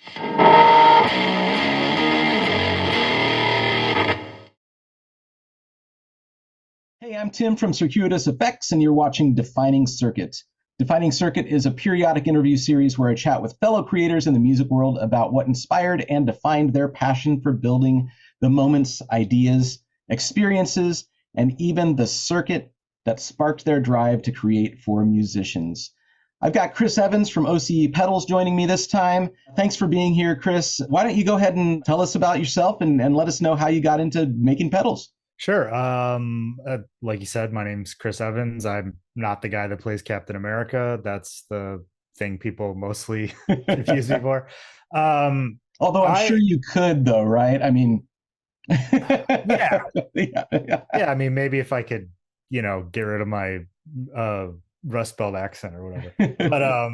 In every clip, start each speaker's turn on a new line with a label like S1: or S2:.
S1: Hey, I'm Tim from Circuitous Effects, and you're watching Defining Circuit. Defining Circuit is a periodic interview series where I chat with fellow creators in the music world about what inspired and defined their passion for building the moments, ideas, experiences, and even the circuit that sparked their drive to create for musicians. I've got Chris Evans from OCE Pedals joining me this time. Thanks for being here, Chris. Why don't you go ahead and tell us about yourself and let us know how you got into making pedals?
S2: Sure. Like you said, my name's Chris Evans. I'm not the guy that plays Captain America. That's the thing people mostly confuse me for. Um,
S1: Although I'm sure
S2: I,
S1: you could, though, right? I mean,
S2: yeah,
S1: yeah.
S2: yeah. I mean, maybe if I could, get rid of my uh, Rust Belt accent or whatever. But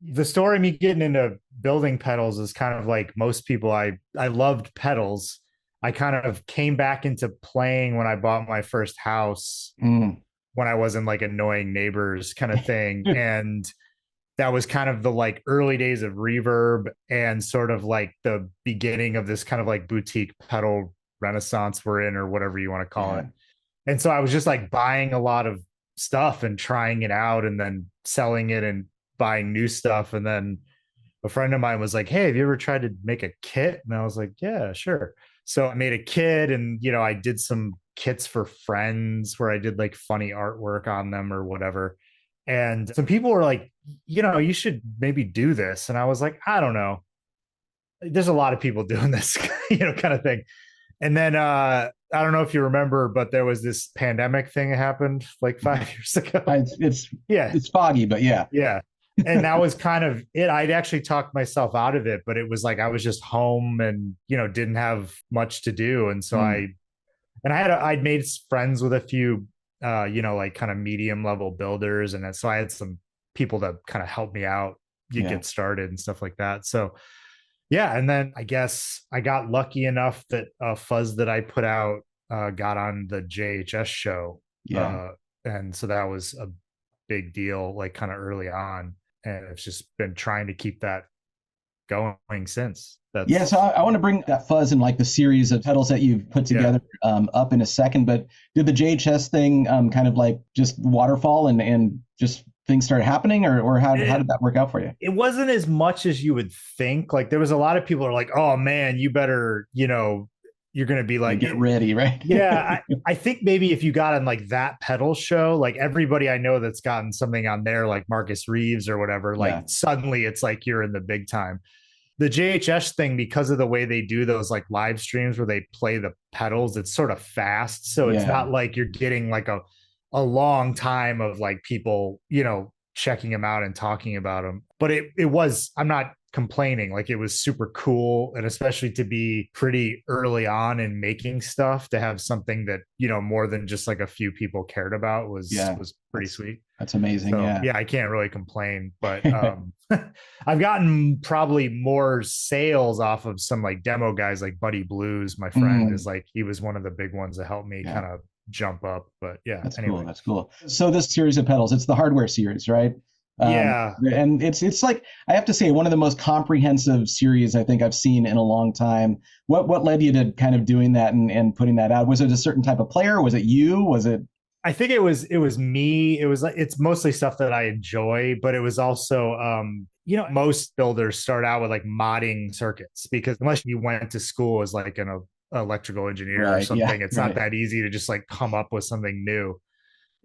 S2: the story of me getting into building pedals is kind of like most people. I loved pedals. I kind of came back into playing when I bought my first house
S1: Mm.
S2: when I wasn't like annoying neighbors kind of thing. And that was kind of the like early days of reverb and sort of like the beginning of this kind of like boutique pedal renaissance we're in, or whatever you want to call
S1: Yeah.
S2: it. And so I was just like buying a lot of stuff and trying it out and then selling it and buying new stuff. And then a friend of mine was like, "Hey, have you ever tried to make a kit?" And I was like, "Yeah, sure." So I made a kit, and I did some kits for friends where I did like funny artwork on them or whatever. And some people were like, "You should maybe do this." And I was like, "I don't know. There's a lot of people doing this, kind of thing." And then I don't know if you remember, but there was this pandemic thing that happened like 5 years ago.
S1: I, it's
S2: Yeah,
S1: it's foggy, but yeah.
S2: yeah. And that was kind of it. I'd actually talked myself out of it, but it was like I was just home and, didn't have much to do. And so
S1: Mm.
S2: I'd made friends with a few, like kind of medium level builders. And so I had some people that kind of helped me out, you
S1: Yeah.
S2: get started and stuff like that. So, yeah. And then I guess I got lucky enough that a fuzz that I put out got on the JHS show.
S1: Yeah.
S2: Uh, and so that was a big deal, like kind of early on. And it's just been trying to keep that going since.
S1: Yeah, so
S2: That's
S1: I want to bring that fuzz and like the series of pedals that you've put
S2: yeah.
S1: together up in a second. But did the JHS thing kind of like just waterfall and just things started happening, or how
S2: It,
S1: did that work out for you?
S2: it wasn't as much as you would think. Like there was a lot of people who are like, "Oh man, you better, you're going to be
S1: Yeah,
S2: like
S1: get ready, right?
S2: yeah, I think maybe if you got on like that pedal show, like everybody I know that's gotten something on there, like Marcus Reeves or whatever, like
S1: Yeah.
S2: suddenly it's like you're in the big time. The JHS thing, because of the way they do those like live streams where they play the pedals, it's sort of fast. So it's
S1: Yeah.
S2: not like you're getting like a long time of like people, checking them out and talking about them. But it was, I'm not complaining. Like it was super cool. And especially to be pretty early on in making stuff, to have something that, more than just like a few people cared about
S1: Yeah.
S2: was pretty
S1: That's
S2: sweet.
S1: that's amazing.
S2: So
S1: Yeah.
S2: yeah, I can't really complain, but I've gotten probably more sales off of some like demo guys like Buddy Blues. My friend
S1: Mm,
S2: is like, he was one of the big ones that helped me
S1: yeah.
S2: kind of jump up. But yeah,
S1: That's cool.
S2: anyway.
S1: That's cool. So this series of pedals, it's the hardware series, right? Um,
S2: Yeah.
S1: and it's like I have to say one of the most comprehensive series I think I've seen in a long time. What led you to kind of doing that and putting that out? Was it a certain type of player? Was it you? Was it
S2: I think it was me. It was like it's mostly stuff that I enjoy, but it was also most builders start out with like modding circuits, because unless you went to school as like an electrical engineer or
S1: right? Yeah,
S2: something, it's not
S1: right.
S2: that easy to just like come up with something new.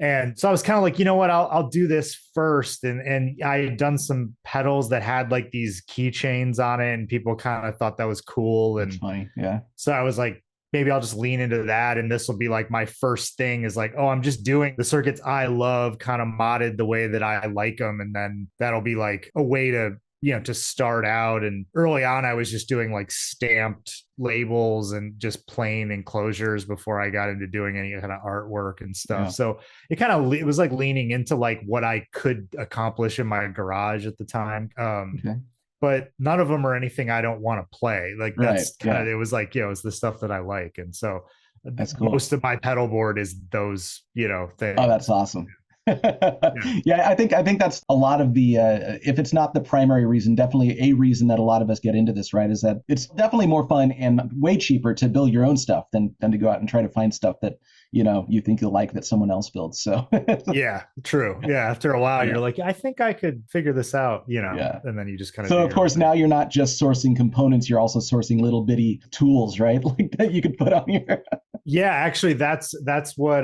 S2: And so I was kind of like, you know what, I'll do this first. And I had done some pedals that had like these keychains on it, and people kind of thought that was cool.
S1: That's
S2: And
S1: funny. Yeah,
S2: so I was like, maybe I'll just lean into that. And this will be like my first thing is like, oh, I'm just doing the circuits I love, kind of modded the way that I like them. And then that'll be like a way to, to start out. And early on, I was just doing like stamped labels and just plain enclosures before I got into doing any kind of artwork and stuff.
S1: yeah.
S2: So it was like leaning into like what I could accomplish in my garage at the time.
S1: Okay.
S2: But none of them are anything I don't want to play. Like
S1: Right.
S2: that's kind
S1: Yeah.
S2: of, it was like, it's the stuff that I like. And so
S1: That's cool.
S2: most of my pedal board is those,
S1: Oh,
S2: things.
S1: that's awesome.
S2: Yeah.
S1: Yeah, I think that's a lot of the if it's not the primary reason, definitely a reason that a lot of us get into this, right? Is that it's definitely more fun and way cheaper to build your own stuff than to go out and try to find stuff that you think you'll like that someone else builds. So
S2: Yeah, true. Yeah, after a while,
S1: yeah,
S2: you're like, I think I could figure this out,
S1: yeah.
S2: and then you just kind of
S1: So
S2: do
S1: of
S2: your own
S1: course
S2: thing.
S1: now you're not just sourcing components, you're also sourcing little bitty tools, right? Like that you could put on your.
S2: Yeah, actually, that's what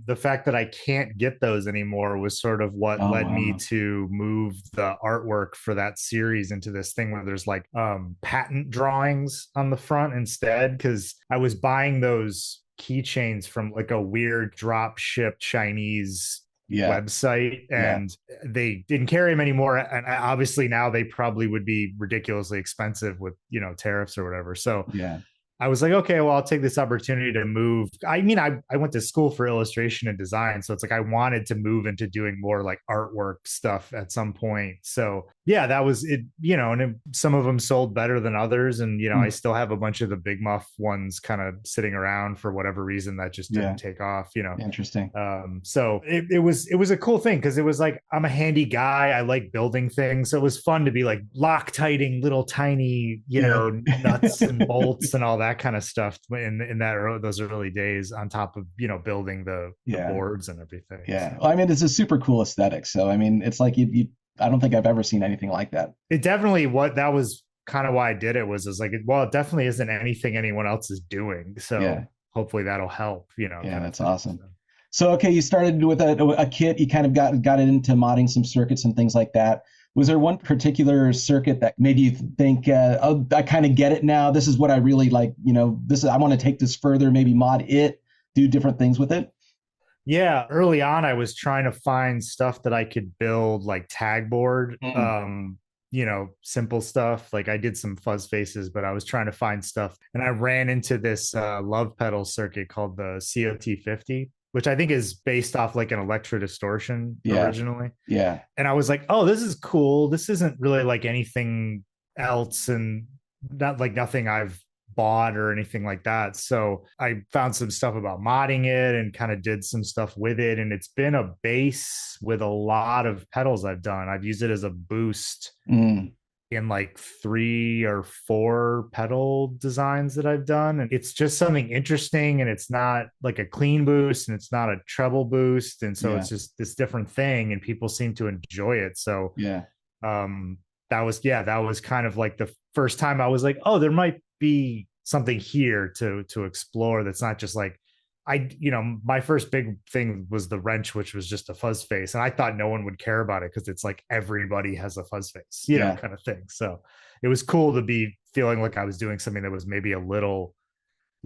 S2: the fact that I can't get those anymore was sort of what
S1: Oh
S2: led me
S1: wow.
S2: to move the artwork for that series into this thing where there's like patent drawings on the front instead, because I was buying those keychains from like a weird drop ship Chinese
S1: Yeah,
S2: website,
S1: yeah,
S2: and they didn't carry them anymore, and obviously now they probably would be ridiculously expensive with tariffs or whatever. So
S1: yeah.
S2: I was like, okay, well, I'll take this opportunity to move. I mean, I went to school for illustration and design. So it's like I wanted to move into doing more like artwork stuff at some point. So yeah, that was it, some of them sold better than others. And, I
S1: Mm,
S2: still have a bunch of the Big Muff ones kind of sitting around for whatever reason that just didn't
S1: yeah,
S2: take off.
S1: interesting.
S2: So it was a cool thing because it was like I'm a handy guy. I like building things, so it was fun to be like Loctiting little tiny
S1: Yeah.
S2: nuts and bolts and all that kind of stuff in those early days. On top of building the
S1: Yeah.
S2: boards and everything.
S1: Yeah.
S2: So
S1: Well, I mean, it's a super cool aesthetic. So, I mean, it's like I don't think I've ever seen anything like that.
S2: it definitely what that was kind of why I did it was like well, it definitely isn't anything anyone else is doing.
S1: Yeah.
S2: So hopefully that'll help,
S1: Yeah.
S2: kind of
S1: That's
S2: thing.
S1: awesome.
S2: So.
S1: So, okay, you started with a kit. You kind of got it into modding some circuits and things like that. Was there one particular circuit that made you think, oh, I kind of get it now. This is what I really like. I want to take this further. Maybe mod it, do different things with it.
S2: Yeah, early on I was trying to find stuff that I could build like tag board,
S1: Mm,
S2: simple stuff. Like I did some fuzz faces, but I was trying to find stuff and I ran into this love pedal circuit called the COT50, which I think is based off like an electro distortion
S1: yeah.
S2: originally.
S1: Yeah.
S2: And I was like, "Oh, this is cool. This isn't really like anything else and not like nothing I've bought or anything like that." So I found some stuff about modding it and kind of did some stuff with it. And it's been a base with a lot of pedals I've done. I've used it as a boost
S1: Mm,
S2: in like 3 or 4 pedal designs that I've done. And it's just something interesting. And it's not like a clean boost and it's not a treble boost. And so
S1: yeah.
S2: it's just this different thing and people seem to enjoy it. So
S1: Yeah.
S2: um that was kind of like the first time I was like, oh, there might be something here to explore that's not just like my first big thing was the wrench, which was just a fuzz face, and I thought no one would care about it because it's like everybody has a fuzz face,
S1: Yeah.
S2: kind of thing. So it was cool to be feeling like I was doing something that was maybe a little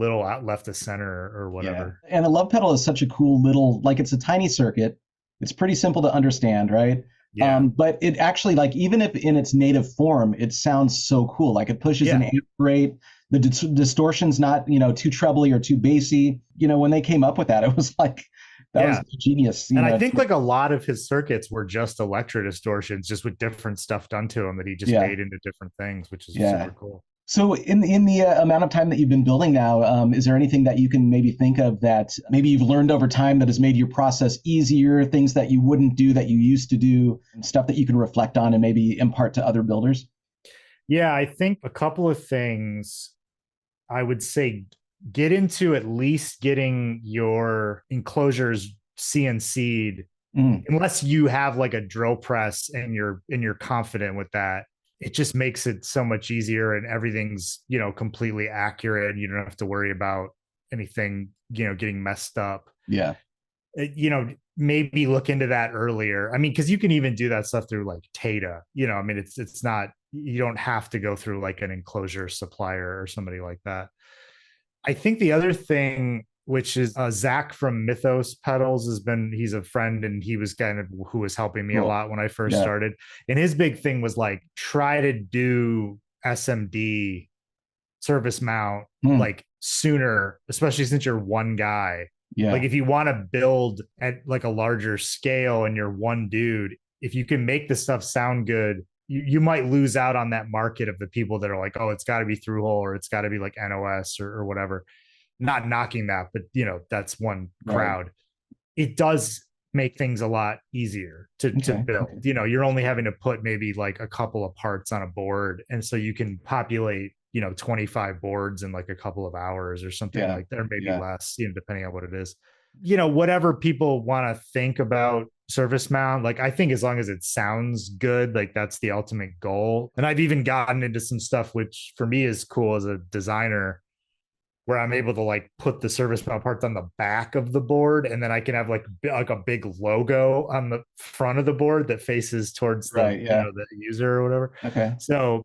S2: out left of center or
S1: Yeah.
S2: whatever.
S1: And a love pedal is such a cool little, like it's a tiny circuit. It's pretty simple to understand, right?
S2: Yeah,
S1: But it actually, like, even if in its native form, it sounds so cool. Like it pushes an
S2: yeah,
S1: amp rate. The distortion's not, too trebly or too bassy. When they came up with that, it was like, that was
S2: yeah.
S1: genius.
S2: And I think like a lot of his circuits were just electro distortions, just with different stuff done to them that he just
S1: Yeah.
S2: made into different things, which is
S1: Yeah.
S2: super cool.
S1: So in the amount of time that you've been building now, is there anything that you can maybe think of that maybe you've learned over time that has made your process easier, things that you wouldn't do that you used to do, stuff that you can reflect on and maybe impart to other builders?
S2: Yeah, I think a couple of things I would say get into at least getting your enclosures CNC'd,
S1: Mm,
S2: unless you have like a drill press and you're confident with that. It just makes it so much easier and everything's completely accurate and you don't have to worry about anything getting messed up.
S1: yeah.
S2: Maybe look into that earlier. I mean, because you can even do that stuff through like Tata. I mean, it's not, you don't have to go through like an enclosure supplier or somebody like that. I think the other thing, which is Zach from Mythos Pedals, he's a friend and he was kind of who was helping me a
S1: Cool.
S2: lot when I first
S1: Yeah.
S2: started. And his big thing was like try to do SMD service mount
S1: Mm,
S2: like sooner, especially since you're one guy. Like
S1: yeah.
S2: if you want to build at like a larger scale and you're one dude, if you can make the stuff sound good, you might lose out on that market of the people that are like, oh, it's got to be through hole or it's got to be like NOS or whatever. Not knocking that, but that's one
S1: Right.
S2: crowd. It does make things a lot easier to
S1: Okay.
S2: build.
S1: Okay.
S2: You know, you're only having to put maybe like a couple of parts on a board. And so you can populate, 25 boards in like a couple of hours or something
S1: Yeah.
S2: like that, or maybe
S1: Yeah.
S2: less, depending on what it is. Whatever people want to think about surface mount, like I think as long as it sounds good, like that's the ultimate goal. And I've even gotten into some stuff which for me is cool as a designer, where I'm able to like put the service mount parts on the back of the board, and then I can have like a big logo on the front of the board that faces towards the
S1: Right. Yeah.
S2: the user or whatever.
S1: Okay.
S2: So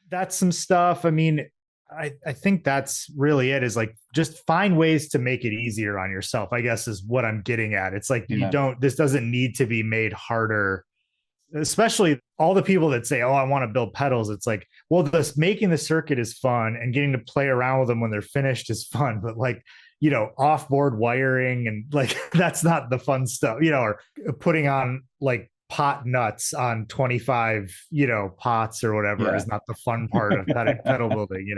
S2: that's some stuff. I mean, I think that's really it, is like just find ways to make it easier on yourself, I guess is what I'm getting at. It's like
S1: Yeah.
S2: this doesn't need to be made harder, especially all the people that say, oh, I want to build pedals. It's like, well, this making the circuit is fun and getting to play around with them when they're finished is fun, but like, off-board wiring and like that's not the fun stuff, or putting on like pot nuts on 25 pots or whatever
S1: Yeah.
S2: is not the fun part of pedal building.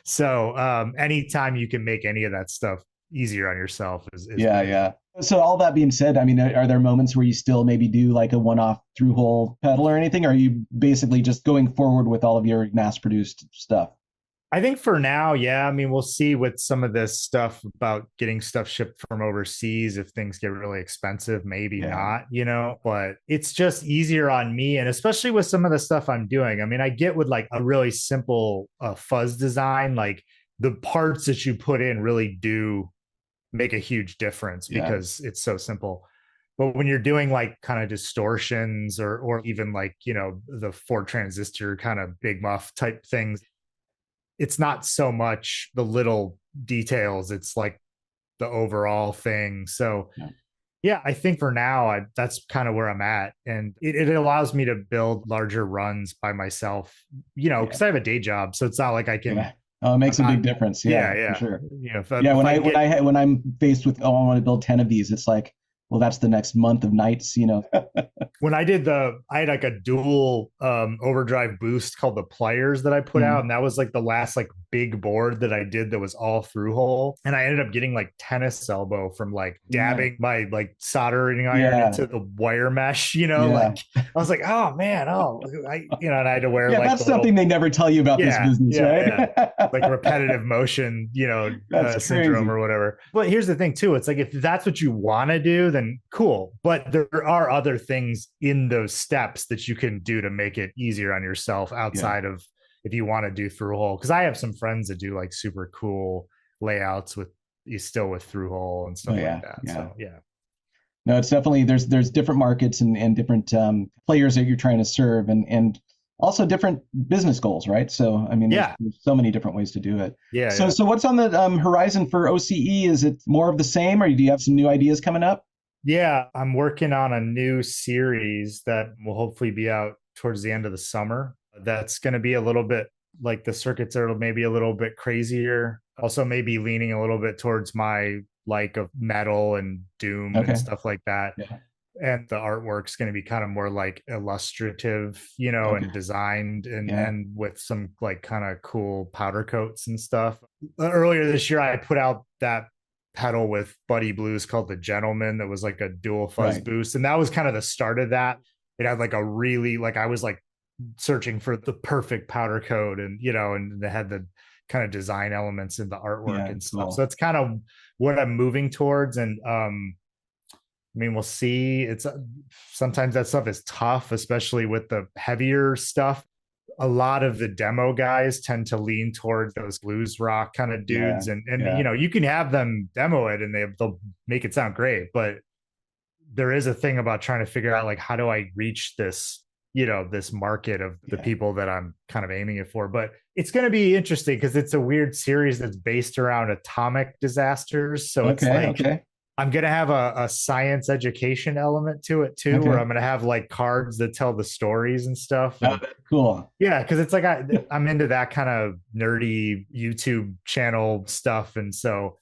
S2: So anytime you can make any of that stuff easier on yourself is
S1: Yeah.
S2: amazing.
S1: Yeah. So all that being said, I mean, are there moments where you still maybe do like a one-off through hole pedal or anything? Or are you basically just going forward with all of your mass-produced stuff?
S2: I think for now, yeah. I mean, we'll see with some of this stuff about getting stuff shipped from overseas. If things get really expensive, maybe
S1: Yeah.
S2: not, but it's just easier on me. And especially with some of the stuff I'm doing. I mean, I get with like a really simple fuzz design, like the parts that you put in really do make a huge difference
S1: Yeah.
S2: because it's so simple. But when you're doing like kind of distortions or even like, the 4 transistor kind of big muff type things, it's not so much the little details, it's like the overall thing. So
S1: Yeah.
S2: yeah, I think for now that's kind of where I'm at, and it allows me to build larger runs by myself,
S1: Yeah.
S2: because I have a day job, so it's not like I can.
S1: Yeah. Oh, it
S2: I'm
S1: makes a
S2: not.
S1: big difference.
S2: Yeah,
S1: Yeah, for
S2: yeah.
S1: sure.
S2: If,
S1: Yeah,
S2: if I can get.
S1: when I'm faced with, oh, I want to build 10 of these, it's like, well, that's the next month of nights.
S2: When I had like a dual overdrive boost called the Pliers that I put out,
S1: Mhm.
S2: and that was like the last like big board that I did that was all through hole, and I ended up getting like tennis elbow from like
S1: Yeah.
S2: dabbing my like soldering iron
S1: Yeah.
S2: into the wire mesh.
S1: Yeah.
S2: Like I was like, oh man, and I had to wear
S1: Yeah,
S2: like
S1: that's
S2: the little.
S1: something they never tell you about this
S2: Yeah,
S1: business,
S2: yeah, yeah.
S1: right?
S2: Like repetitive motion,
S1: That's
S2: syndrome
S1: crazy.
S2: or whatever. But here's the thing too. It's like, if that's what you want to do, then cool. But there are other things in those steps that you can do to make it easier on yourself
S1: Yeah.
S2: outside of if you want to do through hole. Cause I have some friends that do like super cool layouts with through hole and
S1: Oh
S2: stuff
S1: yeah.
S2: like that.
S1: Yeah.
S2: So yeah.
S1: No, it's definitely there's different markets and different players that you're trying to serve and also different business goals, right? So I mean,
S2: Yeah.
S1: there's so many different ways to do it.
S2: Yeah.
S1: So
S2: Yeah.
S1: so what's on the horizon for OCE? Is it more of the same, or do you have some new ideas coming up?
S2: Yeah, I'm working on a new series that will hopefully be out towards the end of the summer. That's going to be a little bit like the circuits are maybe a little bit crazier. Also, maybe leaning a little bit towards my like of metal and doom and
S1: Okay.
S2: stuff like that.
S1: Yeah.
S2: And the artwork's going to be kind of more like illustrative,
S1: Okay.
S2: and designed
S1: Yeah.
S2: and with some like kind of cool powder coats and stuff. Earlier this year, I put out that pedal with Buddy Blues called the Gentleman that was like a dual fuzz
S1: Right.
S2: boost, and that was kind of the start of that. It had like a really like I was like searching for the perfect powder coat, and and they had the kind of design elements in the artwork
S1: Yeah.
S2: and stuff. So
S1: Cool.
S2: that's kind of what I'm moving towards. And I mean, we'll see. It's sometimes that stuff is tough, especially with the heavier stuff. A lot of the demo guys tend to lean towards those blues rock kind of
S1: Yeah.
S2: dudes, and
S1: Yeah.
S2: you can have them demo it and they'll make it sound great, but there is a thing about trying to figure out like, how do I reach this this market of the
S1: Yeah.
S2: people that I'm kind of aiming it for. But it's going to be interesting because it's a weird series that's based around atomic disasters, so it's
S1: Okay.
S2: like
S1: Okay.
S2: I'm going to have a science education element to it too, where
S1: Okay.
S2: I'm going to have like cards that tell the stories and stuff.
S1: Oh,
S2: And
S1: cool.
S2: yeah, because it's like I'm into that kind of nerdy YouTube channel stuff. And so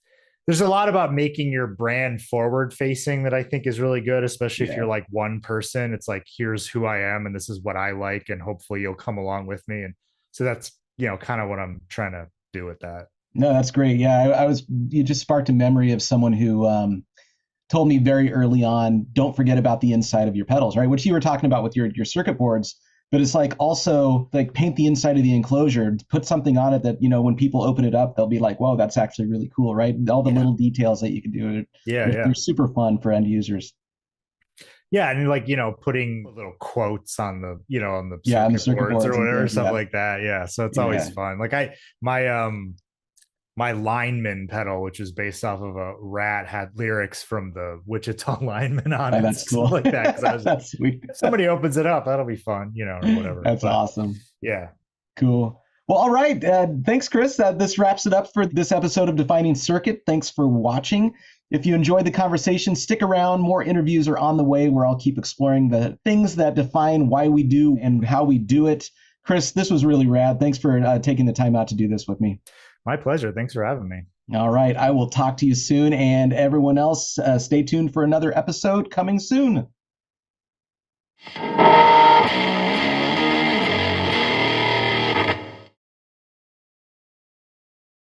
S2: there's a lot about making your brand forward facing that I think is really good, especially if
S1: Yeah.
S2: you're like one person. It's like, here's who I am and this is what I like. And hopefully you'll come along with me. And so that's, kind of what I'm trying to do with that.
S1: No, that's great. Yeah, I was. You just sparked a memory of someone who told me very early on, don't forget about the inside of your pedals, right? Which you were talking about with your circuit boards. But it's like also like paint the inside of the enclosure, put something on it that, when people open it up, they'll be like, whoa, that's actually really cool, right? All the little details that you can do. They're super fun for end users.
S2: Yeah, and like putting little quotes on the on the
S1: circuit boards
S2: or whatever, stuff like that. Yeah, so it's always fun. Like my lineman pedal, which is based off of a Rat, had lyrics from the Wichita Lineman on it.
S1: That's cool.
S2: Like that. That's sweet. If somebody opens it up, that'll be fun, or whatever.
S1: That's awesome.
S2: Yeah.
S1: Cool. Well, all right. Thanks, Chris. This wraps it up for this episode of Defining Circuit. Thanks for watching. If you enjoyed the conversation, stick around. More interviews are on the way where I'll keep exploring the things that define why we do and how we do it. Chris, this was really rad. Thanks for taking the time out to do this with me.
S2: My pleasure. Thanks for having me.
S1: All right. I will talk to you soon. And everyone else, stay tuned for another episode coming soon.